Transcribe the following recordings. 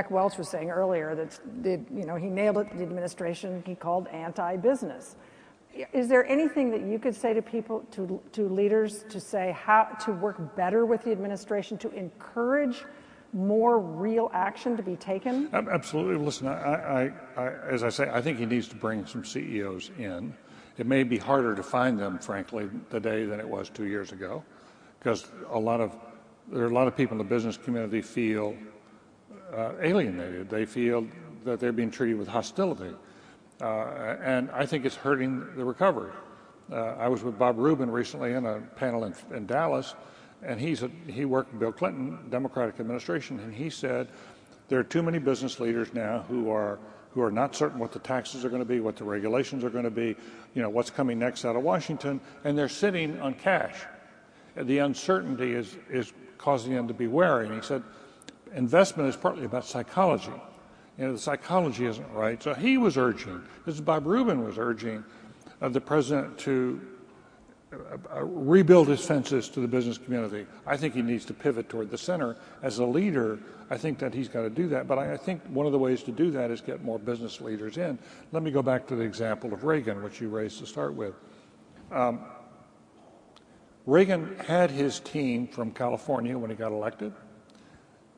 Welch was saying earlier that he nailed it, the administration he called anti-business. Is there anything that you could say to people, to leaders, to say how to work better with the administration to encourage more real action to be taken? Absolutely. Listen, as I say, I think he needs to bring some CEOs in. It may be harder to find them, frankly, today than it was 2 years ago, because there are a lot of people in the business community feel alienated. They feel that they're being treated with hostility. And I think it's hurting the recovery. I was with Bob Rubin recently in a panel in Dallas, and he worked with Bill Clinton, Democratic administration, and he said there are too many business leaders now who are not certain what the taxes are going to be, what the regulations are going to be, what's coming next out of Washington, and they're sitting on cash. The uncertainty is causing them to be wary. And he said investment is partly about psychology. The psychology isn't right. So he was urging, this is Bob Rubin was urging the president to rebuild his fences to the business community. I think he needs to pivot toward the center. As a leader, I think that he's got to do that. But I think one of the ways to do that is get more business leaders in. Let me go back to the example of Reagan, which you raised to start with. Reagan had his team from California when he got elected.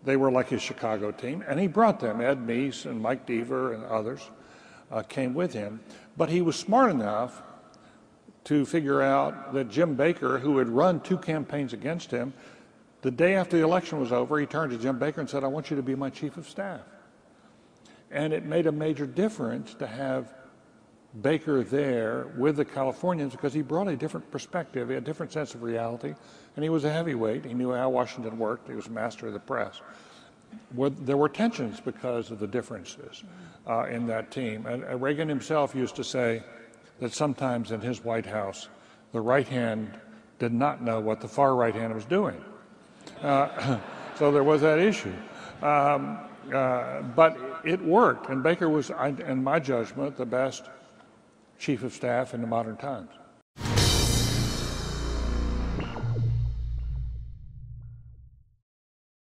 They were like his Chicago team, and he brought them. Ed Meese and Mike Deaver and others came with him. But he was smart enough to figure out that Jim Baker, who had run 2 campaigns against him, the day after the election was over, he turned to Jim Baker and said, "I want you to be my chief of staff." And it made a major difference to have Baker there with the Californians because he brought a different perspective, he had a different sense of reality, and he was a heavyweight. He knew how Washington worked. He was master of the press. There were tensions because of the differences in that team. And Reagan himself used to say that sometimes in his White House, the right hand did not know what the far right hand was doing. So there was that issue. But it worked, and Baker was, in my judgment, the best chief of staff in the modern times.